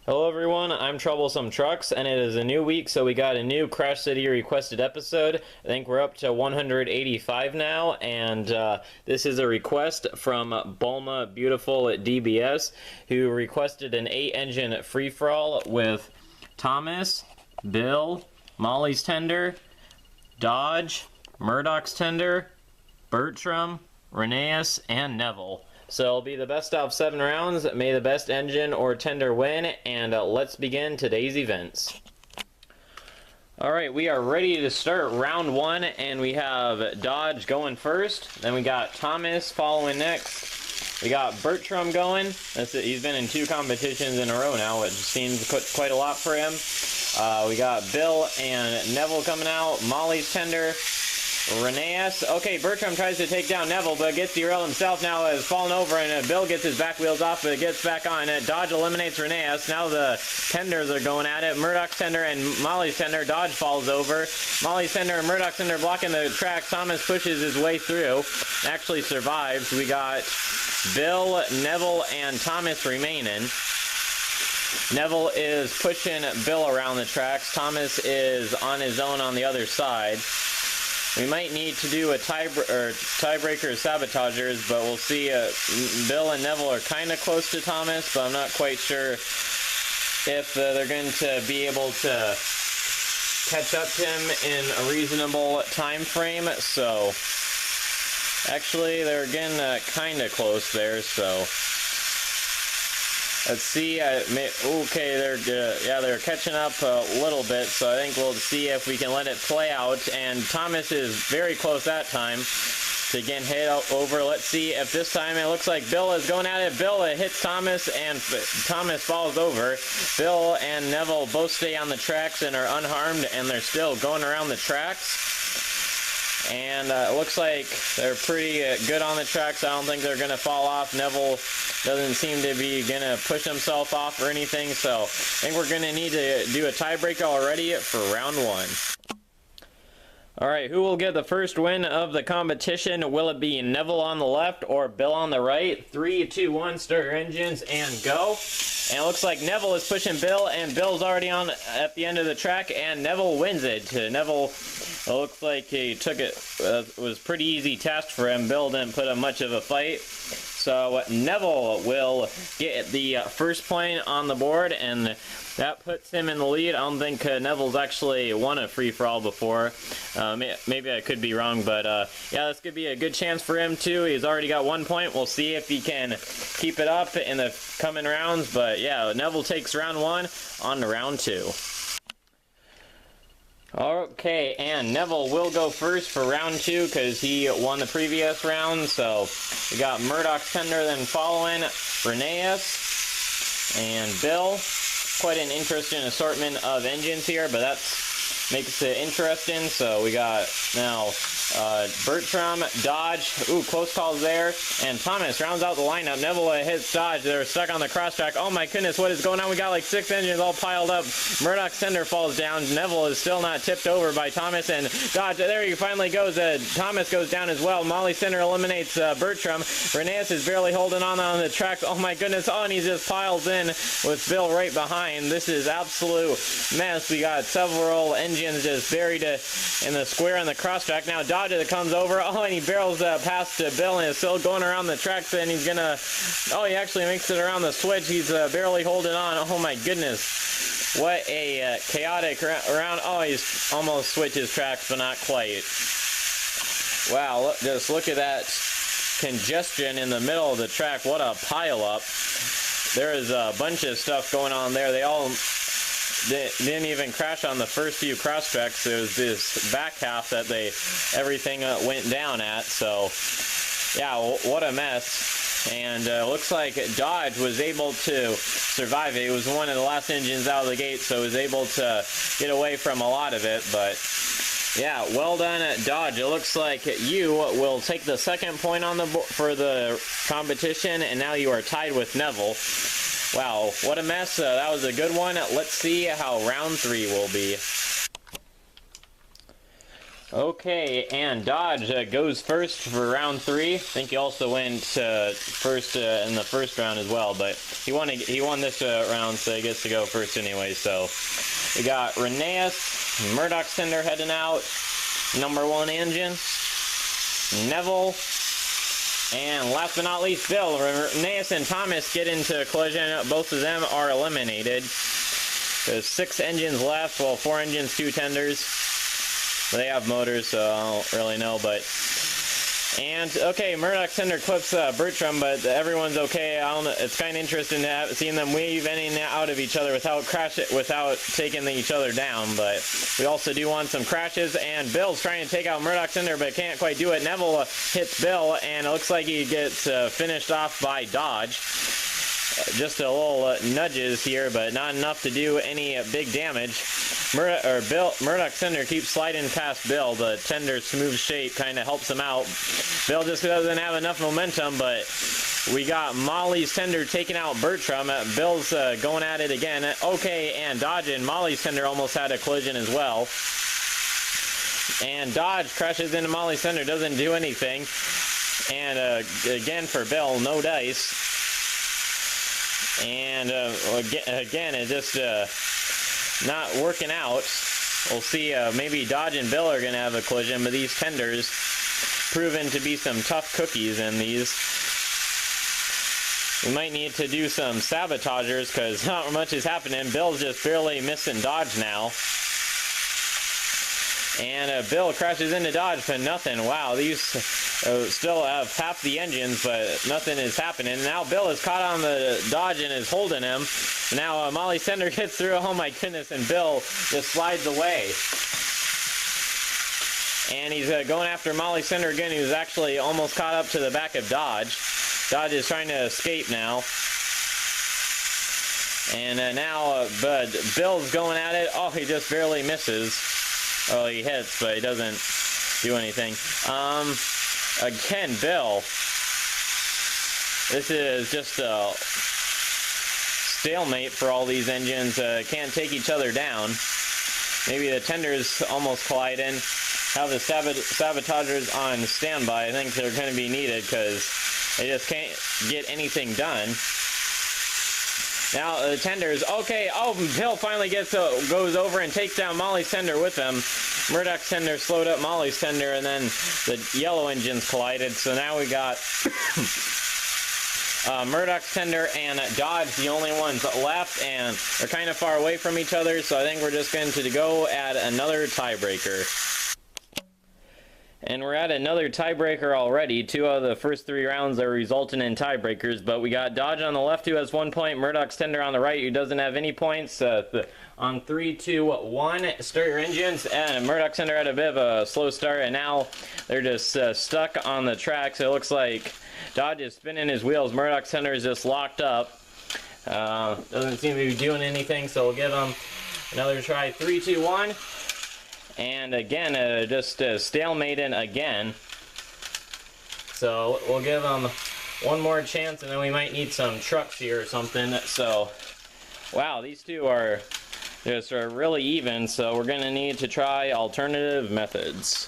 Hello everyone, I'm Troublesome Trucks, and it is a new week, so we got a new Crash City requested episode. I think we're up to 185 now, and this is a request from Bulma Beautiful at DBS, who requested an 8-engine free-for-all with Thomas, Bill, Molly's Tender, Dodge, Murdoch's Tender, Bertram, Rheneas, and Neville. So it'll be the best of 7 rounds. May the best engine or tender win, and let's begin today's events. Alright, we are ready to start round 1, and we have Dodge going first. Then we got Thomas following next. We got Bertram going. That's it. He's been in 2 competitions in a row now, which seems quite a lot for him. We got Bill and Neville coming out. Molly's Tender. Rheneas. Okay, Bertram tries to take down Neville, but gets derailed himself now, has fallen over, and Bill gets his back wheels off, but gets back on. Dodge eliminates Rheneas. Now the Tenders are going at it. Murdoch's Tender and Molly's Tender. Dodge falls over. Molly's Tender and Murdoch's Tender blocking the track. Thomas pushes his way through. Actually survives. We got Bill, Neville, and Thomas remaining. Neville is pushing Bill around the tracks. Thomas is on his own on the other side. We might need to do a tiebreaker sabotagers, but we'll see. Bill and Neville are kind of close to Thomas, but I'm not quite sure if they're going to be able to catch up to him in a reasonable time frame. So, actually, they're getting kind of close there. So, let's see. Okay, they're catching up a little bit, so I think we'll see if we can let it play out. And Thomas is very close that time to get hit over. Let's see if this time it looks like Bill is going at it. Bill hits Thomas, and Thomas falls over. Bill and Neville both stay on the tracks and are unharmed, and they're still going around the tracks. And it looks like they're pretty good on the tracks. I don't think they're going to fall off. Neville doesn't seem to be going to push himself off or anything. So I think we're going to need to do a tiebreaker already for round 1. Alright, who will get the first win of the competition? Will it be Neville on the left or Bill on the right? 3, 2, 1, start your engines and go. And it looks like Neville is pushing Bill, and Bill's already on at the end of the track, and Neville wins it. Neville, it looks like he took it. It was a pretty easy task for him. Bill didn't put up much of a fight. So Neville will get the first point on the board, and that puts him in the lead. I don't think Neville's actually won a free-for-all before. Maybe I could be wrong, but yeah, this could be a good chance for him too. He's already got 1 point. We'll see if he can keep it up in the coming rounds. But yeah, Neville takes round 1, on to round 2. Okay, and Neville will go first for round 2 because he won the previous round. So we got Murdoch's Tender then following, Rheneas and Bill. Quite an interesting assortment of engines here, but that makes it interesting. So we got now Bertram, Dodge, ooh, close calls there, and Thomas rounds out the lineup. Neville hits Dodge. They're stuck on the crosstrack. Oh my goodness, what is going on? We got like 6 engines all piled up. Murdoch's Tender falls down. Neville is still not tipped over by Thomas, and Dodge, there he finally goes. Thomas goes down as well. Molly's Tender eliminates Bertram. Rheneas is barely holding on the tracks. Oh my goodness, oh, and he just piles in with Bill right behind. This is absolute mess. We got several engines just buried in the square on the crosstrack. Now Dodge that comes over, oh, and he barrels past Bill and is still going around the tracks, and he's gonna, oh, he actually makes it around the switch. He's barely holding on. Oh my goodness, what a chaotic round. Oh, he's almost switched his tracks, but not quite. Wow, just look at that congestion in the middle of the track. What a pile up. There is a bunch of stuff going on there. They didn't even crash on the first few cross tracks. There was this back half that everything went down at. So yeah, what a mess. And looks like Dodge was able to survive it. It was one of the last engines out of the gate, so it was able to get away from a lot of it. But yeah, well done at Dodge. It looks like you will take the second point on the for the competition, and now you are tied with Neville. Wow, what a mess. That was a good one. Let's see how round 3 will be. Okay, and Dodge goes first for round 3. I think he also went first in the first round as well, but he won this round, so he gets to go first anyway. So we got Rheneas, Murdoch Cinder heading out, number 1 engine, Neville, and last but not least, Bill. Rheneas and Thomas get into a collision. Both of them are eliminated. There's 6 engines left, well, 4 engines, 2 tenders. They have motors, so I don't really know, but... And, okay, Murdoch Cinder clips Bertram, but everyone's okay. I don't know, it's kind of interesting to seeing them weave in and out of each other without taking each other down, but we also do want some crashes, and Bill's trying to take out Murdoch Cinder, but can't quite do it. Neville hits Bill, and it looks like he gets finished off by Dodge. Just a little nudges here, but not enough to do any big damage. Murdoch Cinder keeps sliding past Bill. The tender's smooth shape kind of helps him out. Bill just doesn't have enough momentum, but we got Molly's Tender taking out Bertram. Bill's going at it again. Okay, and Dodge and Molly's Tender almost had a collision as well. And Dodge crashes into Molly's Tender, doesn't do anything. And again for Bill, no dice. And again, it just not working out. We'll see, maybe Dodge and Bill are going to have a collision, but these tenders proven to be some tough cookies in these. We might need to do some sabotagers because not much is happening. Bill's just barely missing Dodge now. And Bill crashes into Dodge for nothing. Wow, these still have half the engines, but nothing is happening. Now Bill is caught on the Dodge and is holding him. Now Molly Cinder gets through. Oh my goodness, and Bill just slides away. And he's going after Molly Cinder again. He was actually almost caught up to the back of Dodge. Dodge is trying to escape now. And now Bill's going at it. Oh, he just barely misses. Oh, he hits, but he doesn't do anything. Again, Bill. This is just a stalemate for all these engines. Can't take each other down. Maybe the tenders almost collide in. Have the sabotagers on standby. I think they're going to be needed because they just can't get anything done. Now the tenders, okay, oh, Bill finally goes over and takes down Molly's Tender with him. Murdoch's Tender slowed up Molly's Tender, and then the yellow engines collided. So now we got Murdoch's Tender and Dodge, the only ones left, and they're kind of far away from each other. So I think we're just going to go at another tiebreaker. And we're at another tiebreaker already. 2 out of the first 3 rounds are resulting in tiebreakers, but we got Dodge on the left who has 1 point, Murdoch's Tender on the right who doesn't have any points. On 3, 2, 1, start your engines, and Murdoch's Tender had a bit of a slow start, and now they're just stuck on the track, so it looks like Dodge is spinning his wheels. Murdoch's Tender is just locked up. Doesn't seem to be doing anything, so we'll give him another try. 3, 2, 1. And again, just stalemating again. So we'll give them one more chance, and then we might need some trucks here or something. So, wow, these two are just really even, so we're going to need to try alternative methods.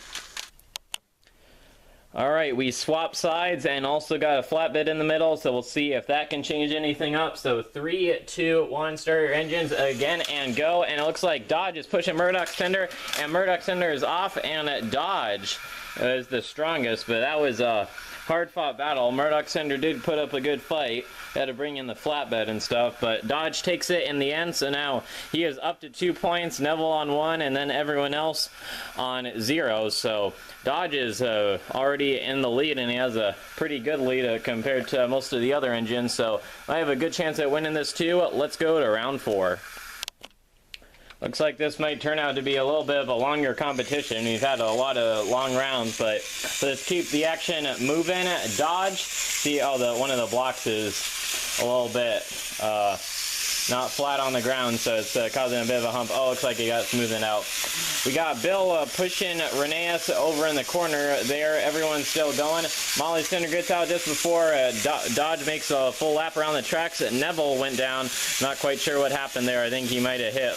Alright, we swap sides and also got a flatbed in the middle, so we'll see if that can change anything up. So 3, 2, 1, start your engines again and go. And it looks like Dodge is pushing Murdoch's Tender, and Murdoch's Tender is off, and Dodge is the strongest, but that was a hard-fought battle. Murdoch's Tender did put up a good fight. Had to bring in the flatbed and stuff, but Dodge takes it in the end, so now he is up to 2 points, Neville on 1, and then everyone else on 0. So Dodge is already in the lead, and he has a pretty good lead compared to most of the other engines, so I have a good chance at winning this too. Let's go to round 4. Looks like this might turn out to be a little bit of a longer competition. We've had a lot of long rounds, but let's keep the action moving. Dodge, see, oh, one of the blocks is a little bit not flat on the ground, so it's causing a bit of a hump. Oh, looks like it got smoothened out. We got Bill pushing Rheneas over in the corner there. Everyone's still going. Molly's Tender gets out just before Dodge makes a full lap around the tracks. Neville went down. Not quite sure what happened there. I think he might have hit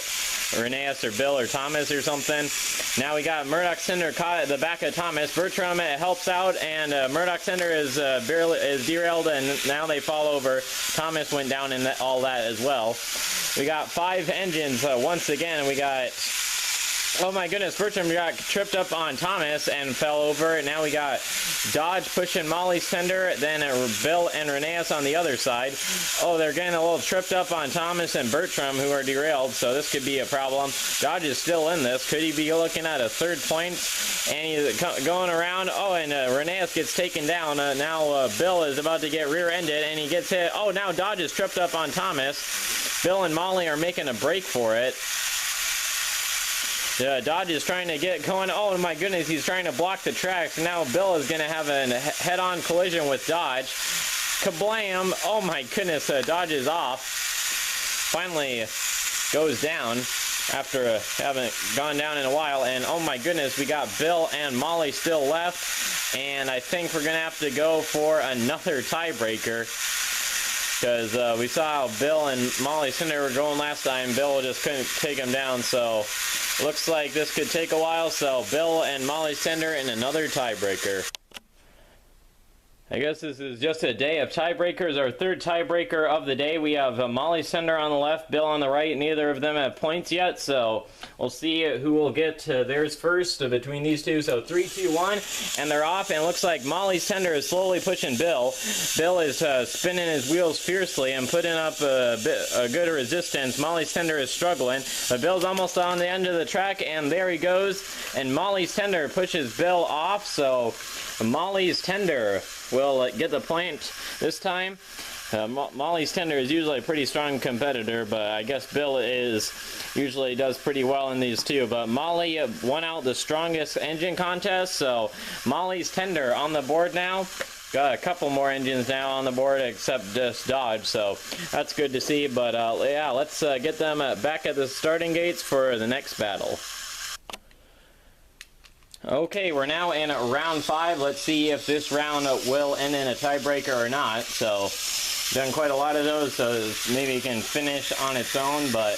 Reneas or Bill or Thomas or something. Now we got Murdoch Cinder caught at the back of Thomas. Bertram helps out, and Murdoch Cinder is derailed, and now they fall over. Thomas went down in all that as well. We got 5 engines once again, and we got... Oh my goodness, Bertram got tripped up on Thomas and fell over. Now we got Dodge pushing Molly's Tender, then Bill and Reneas on the other side. Oh, they're getting a little tripped up on Thomas and Bertram, who are derailed, so this could be a problem. Dodge is still in this. Could he be looking at a 3rd point? And he's going around. Oh, and Reneas gets taken down. Now Bill is about to get rear-ended, and he gets hit. Oh, now Dodge is tripped up on Thomas. Bill and Molly are making a break for it. Dodge is trying to get going. Oh my goodness, he's trying to block the tracks. Now Bill is going to have a head-on collision with Dodge. Kablam! Oh my goodness, Dodge is off. Finally goes down after having gone down in a while. And oh my goodness, we got Bill and Molly still left. And I think we're going to have to go for another tiebreaker. Because we saw how Bill and Molly Cinder were going last time. Bill just couldn't take them down, so looks like this could take a while. So Bill and Molly Cinder in another tiebreaker. I guess this is just a day of tiebreakers. Our 3rd tiebreaker of the day. We have Molly Cinder on the left, Bill on the right. Neither of them have points yet, so we'll see who will get theirs first between these two. So 3, 2, 1, and they're off. And it looks like Molly Cinder is slowly pushing Bill. Bill is spinning his wheels fiercely and putting up a good resistance. Molly Cinder is struggling, but Bill's almost on the end of the track, and there he goes. And Molly Cinder pushes Bill off, so Molly's Tender will get the point this time. Molly's Tender is usually a pretty strong competitor, but I guess Bill usually does pretty well in these two. But Molly won out the strongest engine contest, so Molly's Tender on the board now. Got a couple more engines now on the board except just Dodge, so that's good to see. But yeah, let's get them back at the starting gates for the next battle. Okay, we're now in round 5. Let's see if this round will end in a tiebreaker or not. So, done quite a lot of those, so maybe it can finish on its own, but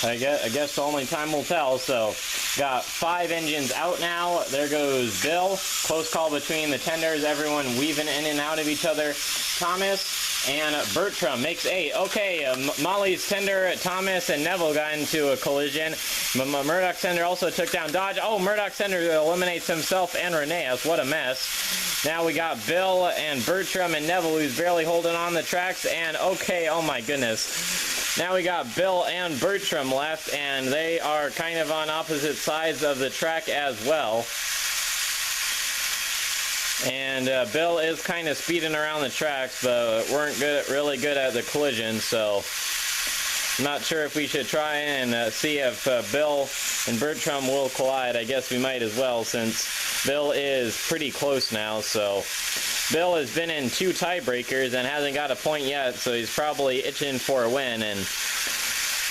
I guess only time will tell. So, got 5 engines out now. There goes Bill. Close call between the tenders, everyone weaving in and out of each other. Thomas and Bertram makes 8. Okay, Molly's Tender, Thomas, and Neville got into a collision. Murdoch Cinder also took down Dodge. Oh, Murdoch Cinder eliminates himself and Reneas. What a mess. Now we got Bill and Bertram and Neville, who's barely holding on the tracks. And okay, oh my goodness. Now we got Bill and Bertram left, and they are kind of on opposite sides of the track as well. And Bill is kind of speeding around the tracks, but weren't really good at the collision, so I'm not sure if we should try and see if Bill and Bertram will collide. I guess we might as well, since Bill is pretty close now. So Bill has been in 2 tiebreakers and hasn't got a point yet, so he's probably itching for a win. And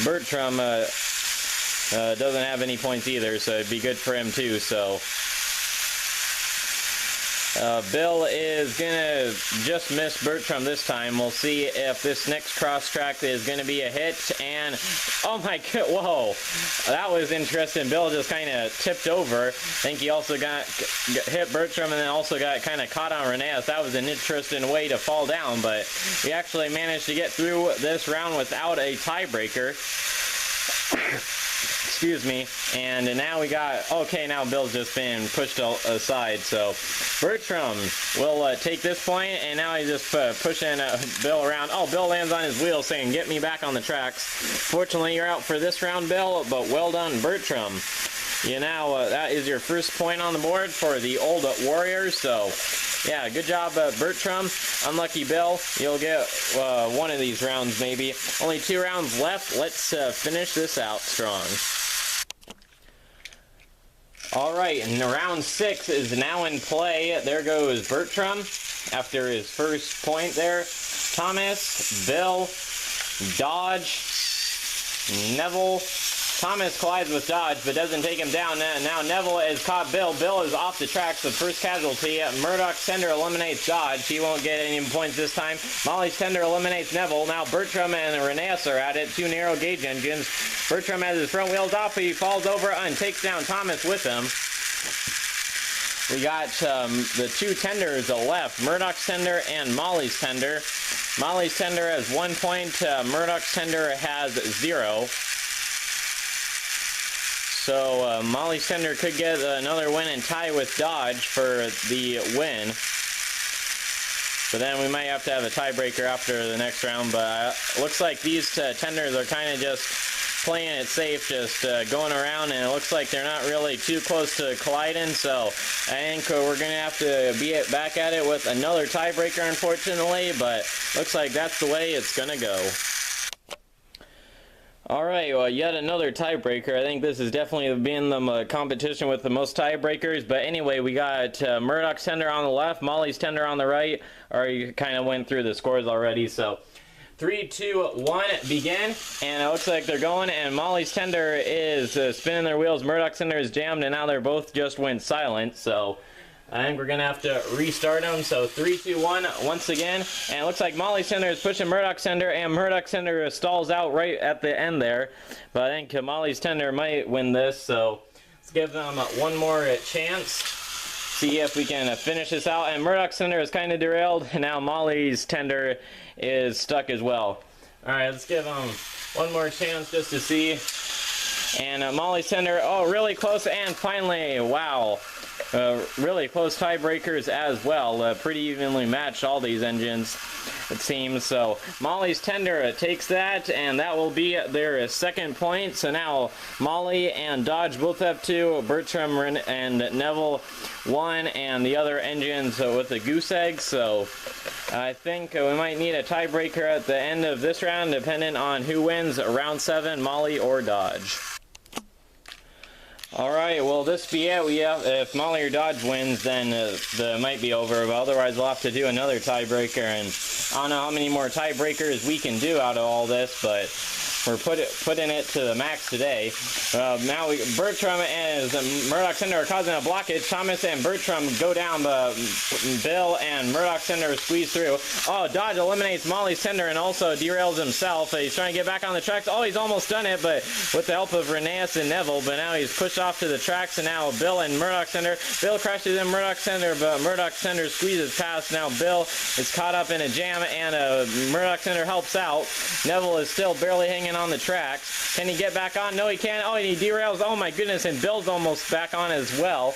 Bertram doesn't have any points either, so it'd be good for him too. So Bill is gonna just miss Bertram this time. We'll see if this next cross track is gonna be a hit. And oh my god, whoa, that was interesting. Bill just kind of tipped over. I think he also got hit Bertram and then also got kind of caught on Reneas. That was an interesting way to fall down, but we actually managed to get through this round without a tiebreaker. Excuse me. And now we got, okay, now Bill's just been pushed aside, so Bertram will take this point, and now he's just pushing Bill around. Oh, Bill lands on his wheel saying, get me back on the tracks. Fortunately, you're out for this round, Bill, but well done, Bertram. You now, that is your first point on the board for the Old Warriors, so yeah, good job, Bertram. Unlucky Bill, you'll get one of these rounds maybe. Only 2 rounds left. Let's finish this out strong. Alright, and round 6 is now in play. There goes Bertram after his first point there. Thomas, Bill, Dodge, Neville, Thomas collides with Dodge, but doesn't take him down. Now Neville has caught Bill. Bill is off the tracks, the first casualty. Murdoch's Tender eliminates Dodge. He won't get any points this time. Molly's Tender eliminates Neville. Now Bertram and Reneus are at it, 2 narrow gauge engines. Bertram has his front wheels off, but he falls over and takes down Thomas with him. We got the 2 tenders left, Murdoch's Tender and Molly's Tender. Molly's Tender has 1 point, Murdoch's Tender has 0. So Molly's Tender could get another win and tie with Dodge for the win. But then we might have to have a tiebreaker after the next round. But looks like these tenders are kind of just playing it safe, just going around, and it looks like they're not really too close to colliding. So I think we're going to have to be back at it with another tiebreaker, unfortunately. But looks like that's the way it's going to go. Alright, well, yet another tiebreaker. I think this is definitely being the competition with the most tiebreakers. But anyway, we got Murdoch's Tender on the left, Molly's Tender on the right. Already kind of went through the scores already. So 3, 2, 1, begin. And it looks like they're going. And Molly's Tender is spinning their wheels. Murdoch's Tender is jammed. And now they're both just went silent. So I think we're going to have to restart them. So 3, 2, 1, once again. And it looks like Molly's Tender is pushing Murdoch's Tender, and Murdoch's Tender stalls out right at the end there. But I think Molly's Tender might win this, so let's give them one more chance. See if we can finish this out. And Murdoch's Tender is kind of derailed, and now Molly's Tender is stuck as well. Alright, let's give them one more chance just to see. And Molly's Tender, oh, really close, and finally, wow. Really close tiebreakers as well. Pretty evenly matched, all these engines, it seems. So Molly's Tender takes that, and that will be their second point. So now Molly and Dodge both have 2, Bertram and Neville 1, and the other engines with the goose egg. So I think we might need a tiebreaker at the end of this round, depending on who wins round 7, Molly or Dodge. Alright, well, this be it. If Molly or Dodge wins, then the might be over, but otherwise we'll have to do another tiebreaker, and I don't know how many more tiebreakers we can do out of all this, but we're putting it to the max today. Now Bertram and Murdoch's Tender are causing a blockage. Thomas and Bertram go down, but Bill and Murdoch's Tender squeeze through. Oh, Dodge eliminates Molly's Tender and also derails himself. He's trying to get back on the tracks. Oh, he's almost done it, but with the help of Reneus and Neville. But now he's pushed off to the tracks, and now Bill and Murdoch's Tender. Bill crashes in Murdoch's Tender, but Murdoch's Tender squeezes past. Now Bill is caught up in a jam, and Murdoch's Tender helps out. Neville is still barely hanging on the tracks. Can he get back on? No, he can't. Oh, and he derails. Oh my goodness, and Bill's almost back on as well.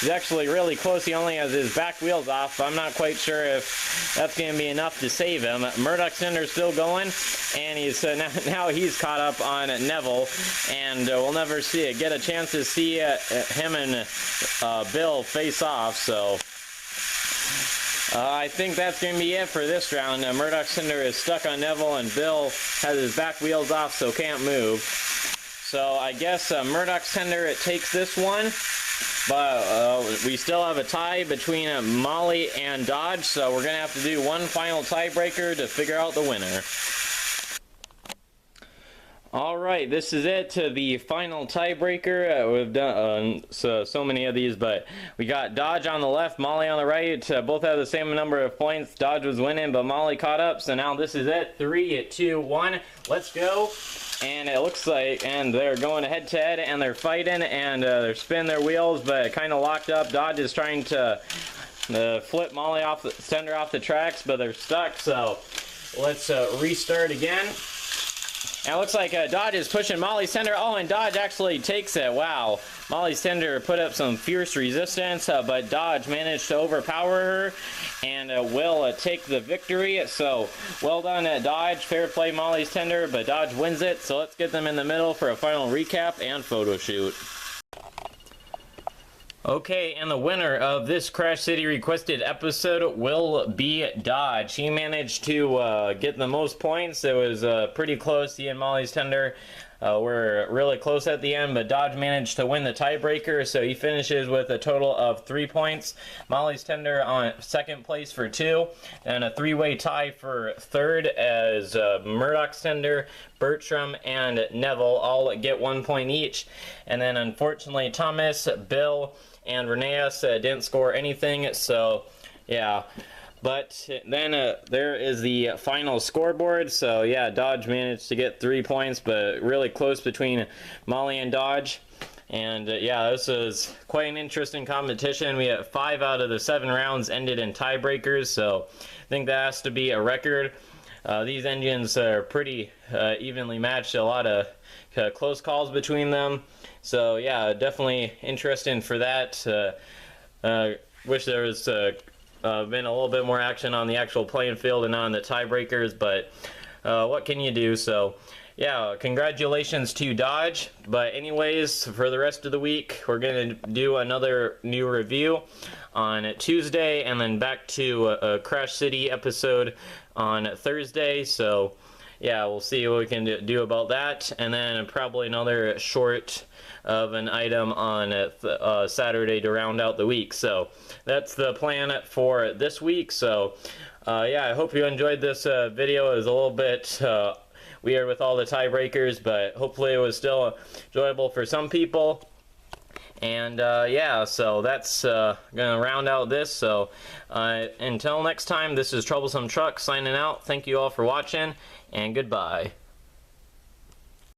He's actually really close. He only has his back wheels off. I'm not quite sure if that's going to be enough to save him. Murdoch's Tender's still going, and he's now he's caught up on Neville, and we'll never get a chance to see him and Bill face off. So I think that's going to be it for this round. Murdoch's Tender is stuck on Neville, and Bill has his back wheels off, so can't move. So I guess Murdoch's Tender takes this one, but we still have a tie between Molly and Dodge, so we're going to have to do one final tiebreaker to figure out the winner. Alright, this is it, the final tiebreaker. We've done so many of these, but we got Dodge on the left, Molly on the right. Both have the same number of points. Dodge was winning, but Molly caught up, so now this is it. 3, 2, 1, let's go. And it looks like, and they're going head to head, and they're fighting, and they're spinning their wheels, but kind of locked up. Dodge is trying to flip Molly off the Tender off the tracks, but they're stuck, so let's restart again. And it looks like Dodge is pushing Molly's Tender. Oh, and Dodge actually takes it. Wow. Molly's Tender put up some fierce resistance, but Dodge managed to overpower her and will take the victory. So, well done Dodge. Fair play Molly's Tender, but Dodge wins it. So let's get them in the middle for a final recap and photo shoot. Okay, and the winner of this Crash City requested episode will be Dodge. He managed to get the most points. It was pretty close. He and Molly's Tender We're really close at the end, but Dodge managed to win the tiebreaker, so he finishes with a total of 3 points. Molly's Tender on second place for 2, and a three-way tie for third as Murdoch's Tender, Bertram, and Neville all get 1 point each. And then unfortunately Thomas, Bill, and Reneas didn't score anything, so yeah. But then there is the final scoreboard. So yeah, Dodge managed to get 3 points, but really close between Molly and Dodge. And yeah, this was quite an interesting competition. We had 5 out of the 7 rounds ended in tiebreakers, so I think that has to be a record. These engines are pretty evenly matched, a lot of close calls between them. So yeah, definitely interesting for that. Wish there was been a little bit more action on the actual playing field and not on the tiebreakers, but what can you do? So yeah, congratulations to Dodge. But anyways, for the rest of the week, we're going to do another new review on Tuesday, and then back to a Crash City episode on Thursday. So yeah, we'll see what we can do about that, and then probably another short of an item on Saturday to round out the week. So that's the plan for this week. So yeah, I hope you enjoyed this video. It was a little bit weird with all the tiebreakers, but hopefully it was still enjoyable for some people. And yeah, so that's gonna round out this. So until next time, this is Troublesome Truck signing out. Thank you all for watching, and goodbye.